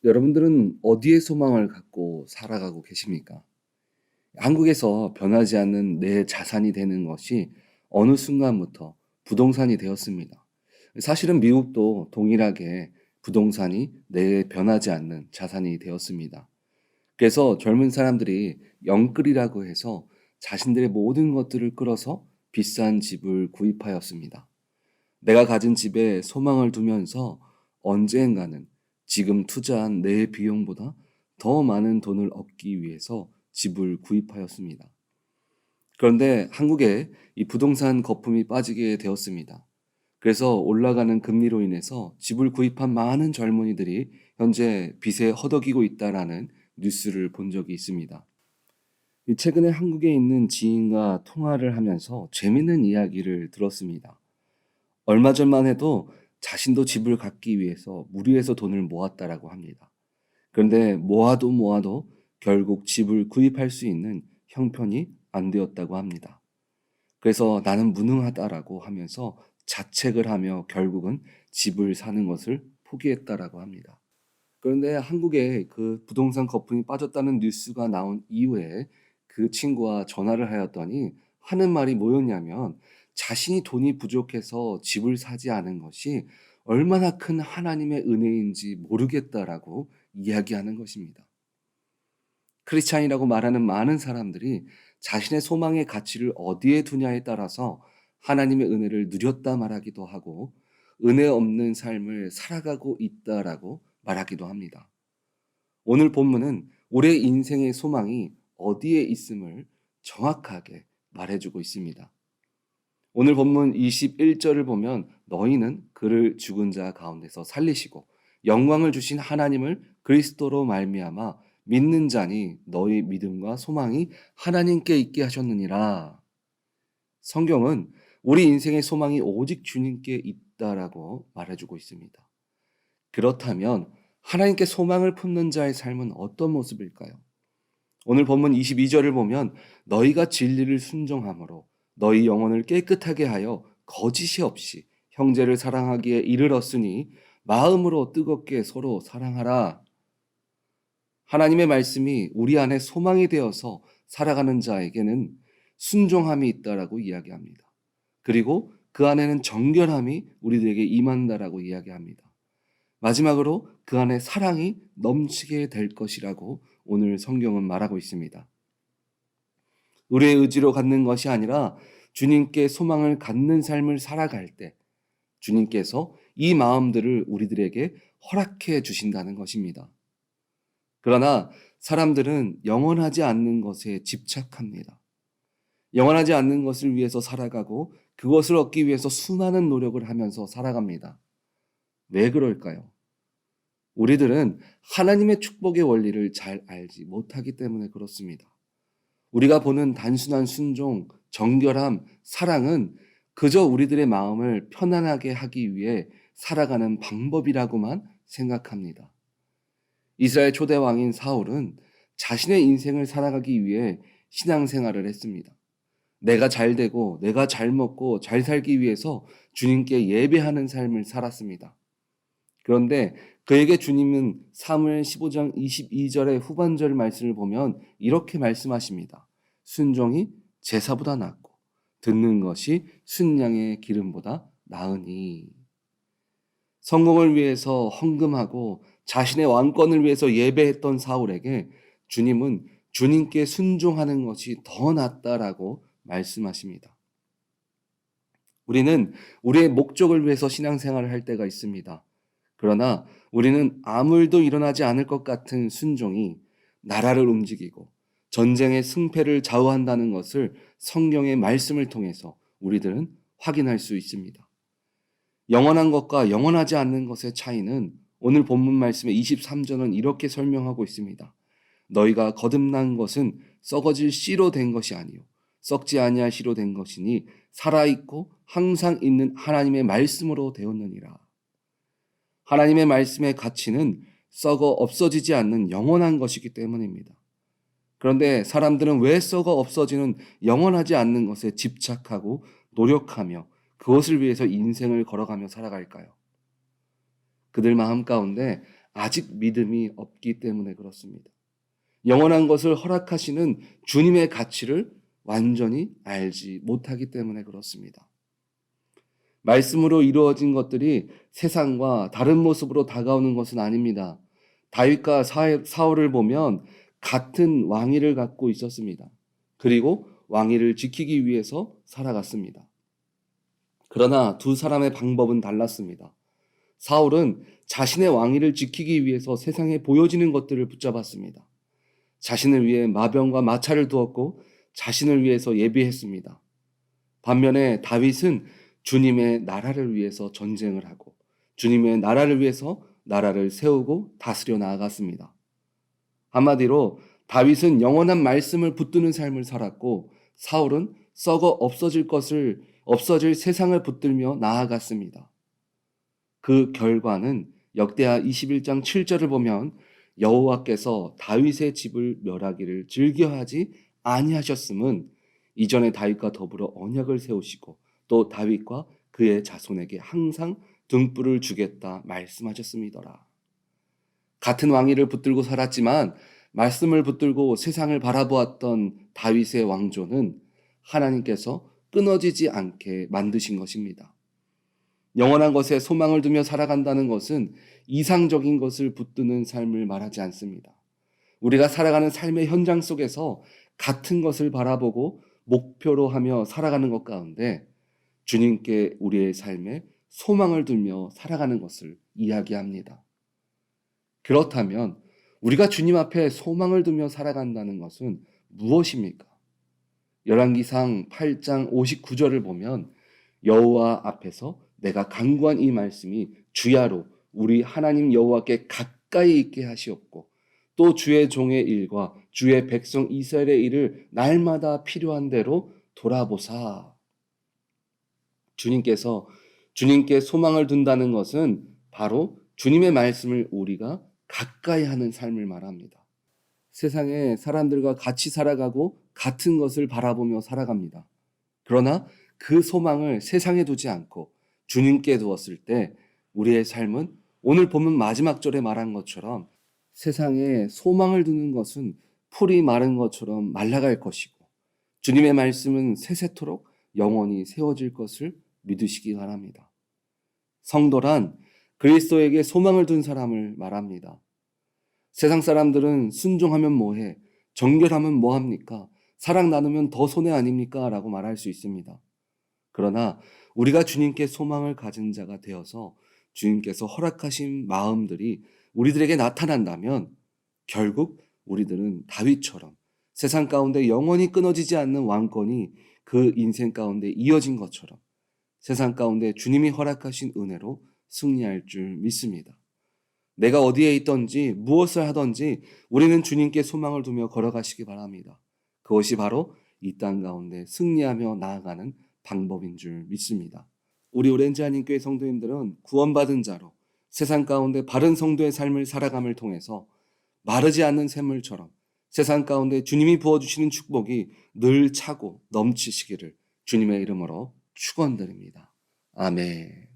여러분들은 어디에 소망을 갖고 살아가고 계십니까? 한국에서 변하지 않는 내 자산이 되는 것이 어느 순간부터 부동산이 되었습니다. 사실은 미국도 동일하게 부동산이 내 변하지 않는 자산이 되었습니다. 그래서 젊은 사람들이 영끌이라고 해서 자신들의 모든 것들을 끌어서 비싼 집을 구입하였습니다. 내가 가진 집에 소망을 두면서 언젠가는 지금 투자한 내 비용보다 더 많은 돈을 얻기 위해서 집을 구입하였습니다. 그런데 한국에 이 부동산 거품이 빠지게 되었습니다. 그래서 올라가는 금리로 인해서 집을 구입한 많은 젊은이들이 현재 빚에 허덕이고 있다라는 뉴스를 본 적이 있습니다. 최근에 한국에 있는 지인과 통화를 하면서 재밌는 이야기를 들었습니다. 얼마 전만 해도 자신도 집을 갖기 위해서 무리해서 돈을 모았다라고 합니다. 그런데 모아도 결국 집을 구입할 수 있는 형편이 안 되었다고 합니다. 그래서 나는 무능하다라고 하면서 자책을 하며 결국은 집을 사는 것을 포기했다라고 합니다. 그런데 한국에 그 부동산 거품이 빠졌다는 뉴스가 나온 이후에 그 친구와 전화를 하였더니 하는 말이 뭐였냐면 자신이 돈이 부족해서 집을 사지 않은 것이 얼마나 큰 하나님의 은혜인지 모르겠다라고 이야기하는 것입니다. 크리스찬이라고 말하는 많은 사람들이 자신의 소망의 가치를 어디에 두냐에 따라서 하나님의 은혜를 누렸다 말하기도 하고 은혜 없는 삶을 살아가고 있다라고 말하기도 합니다. 오늘 본문은 우리의 인생의 소망이 어디에 있음을 정확하게 말해주고 있습니다. 오늘 본문 21절을 보면 너희는 그를 죽은 자 가운데서 살리시고 영광을 주신 하나님을 그리스도로 말미암아 믿는 자니 너희 믿음과 소망이 하나님께 있게 하셨느니라. 성경은 우리 인생의 소망이 오직 주님께 있다라고 말해주고 있습니다. 그렇다면 하나님께 소망을 품는 자의 삶은 어떤 모습일까요? 오늘 본문 22절을 보면 너희가 진리를 순종함으로 너희 영혼을 깨끗하게 하여 거짓이 없이 형제를 사랑하기에 이르렀으니 마음으로 뜨겁게 서로 사랑하라. 하나님의 말씀이 우리 안에 소망이 되어서 살아가는 자에게는 순종함이 있다라고 이야기합니다. 그리고 그 안에는 정결함이 우리들에게 임한다라고 이야기합니다. 마지막으로 그 안에 사랑이 넘치게 될 것이라고 오늘 성경은 말하고 있습니다. 우리의 의지로 갖는 것이 아니라 주님께 소망을 갖는 삶을 살아갈 때 주님께서 이 마음들을 우리들에게 허락해 주신다는 것입니다. 그러나 사람들은 영원하지 않는 것에 집착합니다. 영원하지 않는 것을 위해서 살아가고 그것을 얻기 위해서 수많은 노력을 하면서 살아갑니다. 왜 그럴까요? 우리들은 하나님의 축복의 원리를 잘 알지 못하기 때문에 그렇습니다. 우리가 보는 단순한 순종, 정결함, 사랑은 그저 우리들의 마음을 편안하게 하기 위해 살아가는 방법이라고만 생각합니다. 이스라엘 초대 왕인 사울은 자신의 인생을 살아가기 위해 신앙생활을 했습니다. 내가 잘 되고 내가 잘 먹고 잘 살기 위해서 주님께 예배하는 삶을 살았습니다. 그런데 그에게 주님은 사무엘 15장 22절의 후반절 말씀을 보면 이렇게 말씀하십니다. 순종이 제사보다 낫고 듣는 것이 순양의 기름보다 나으니. 성공을 위해서 헌금하고 자신의 왕권을 위해서 예배했던 사울에게 주님은 주님께 순종하는 것이 더 낫다라고 말씀하십니다. 우리는 우리의 목적을 위해서 신앙생활을 할 때가 있습니다. 그러나 우리는 아무 일도 일어나지 않을 것 같은 순종이 나라를 움직이고 전쟁의 승패를 좌우한다는 것을 성경의 말씀을 통해서 우리들은 확인할 수 있습니다. 영원한 것과 영원하지 않는 것의 차이는 오늘 본문 말씀의 23절은 이렇게 설명하고 있습니다. 너희가 거듭난 것은 썩어질 씨로 된 것이 아니요 썩지 아니할 씨로 된 것이니 살아있고 항상 있는 하나님의 말씀으로 되었느니라. 하나님의 말씀의 가치는 썩어 없어지지 않는 영원한 것이기 때문입니다. 그런데 사람들은 왜 썩어 없어지는 영원하지 않는 것에 집착하고 노력하며 그것을 위해서 인생을 걸어가며 살아갈까요? 그들 마음 가운데 아직 믿음이 없기 때문에 그렇습니다. 영원한 것을 허락하시는 주님의 가치를 완전히 알지 못하기 때문에 그렇습니다. 말씀으로 이루어진 것들이 세상과 다른 모습으로 다가오는 것은 아닙니다. 다윗과 사울을 보면 같은 왕위를 갖고 있었습니다. 그리고 왕위를 지키기 위해서 살아갔습니다. 그러나 두 사람의 방법은 달랐습니다. 사울은 자신의 왕위를 지키기 위해서 세상에 보여지는 것들을 붙잡았습니다. 자신을 위해 마병과 마차를 두었고 자신을 위해서 예비했습니다. 반면에 다윗은 주님의 나라를 위해서 전쟁을 하고 주님의 나라를 위해서 나라를 세우고 다스려 나아갔습니다. 한마디로 다윗은 영원한 말씀을 붙드는 삶을 살았고 사울은 썩어 없어질 세상을 붙들며 나아갔습니다. 그 결과는 역대하 21장 7절을 보면 여호와께서 다윗의 집을 멸하기를 즐겨하지 아니하셨음은 이전에 다윗과 더불어 언약을 세우시고 또 다윗과 그의 자손에게 항상 등불을 주겠다 말씀하셨음이더라. 같은 왕위를 붙들고 살았지만 말씀을 붙들고 세상을 바라보았던 다윗의 왕조는 하나님께서 끊어지지 않게 만드신 것입니다. 영원한 것에 소망을 두며 살아간다는 것은 이상적인 것을 붙드는 삶을 말하지 않습니다. 우리가 살아가는 삶의 현장 속에서 같은 것을 바라보고 목표로 하며 살아가는 것 가운데 주님께 우리의 삶에 소망을 두며 살아가는 것을 이야기합니다. 그렇다면 우리가 주님 앞에 소망을 두며 살아간다는 것은 무엇입니까? 열왕기상 8장 59절을 보면 여호와 앞에서 내가 간구한 이 말씀이 주야로 우리 하나님 여호와께 가까이 있게 하시옵고 또 주의 종의 일과 주의 백성 이스라엘의 일을 날마다 필요한 대로 돌아보사. 주님께 소망을 둔다는 것은 바로 주님의 말씀을 우리가 가까이 하는 삶을 말합니다. 세상에 사람들과 같이 살아가고 같은 것을 바라보며 살아갑니다. 그러나 그 소망을 세상에 두지 않고 주님께 두었을 때 우리의 삶은 오늘 본문 마지막 절에 말한 것처럼 세상에 소망을 두는 것은 풀이 마른 것처럼 말라갈 것이고 주님의 말씀은 세세토록 영원히 세워질 것을 믿으시기 바랍니다. 성도란 그리스도에게 소망을 둔 사람을 말합니다. 세상 사람들은 순종하면 뭐해? 정결하면 뭐합니까? 사랑 나누면 더 손해 아닙니까? 라고 말할 수 있습니다. 그러나 우리가 주님께 소망을 가진 자가 되어서 주님께서 허락하신 마음들이 우리들에게 나타난다면 결국 우리들은 다윗처럼 세상 가운데 영원히 끊어지지 않는 왕권이 그 인생 가운데 이어진 것처럼 세상 가운데 주님이 허락하신 은혜로 승리할 줄 믿습니다. 내가 어디에 있든지 무엇을 하든지 우리는 주님께 소망을 두며 걸어가시기 바랍니다. 그것이 바로 이 땅 가운데 승리하며 나아가는 방법인 줄 믿습니다. 우리 오렌지 한인교회 성도님들은 구원받은 자로 세상 가운데 바른 성도의 삶을 살아감을 통해서 마르지 않는 샘물처럼 세상 가운데 주님이 부어주시는 축복이 늘 차고 넘치시기를 주님의 이름으로 축원드립니다. 아멘.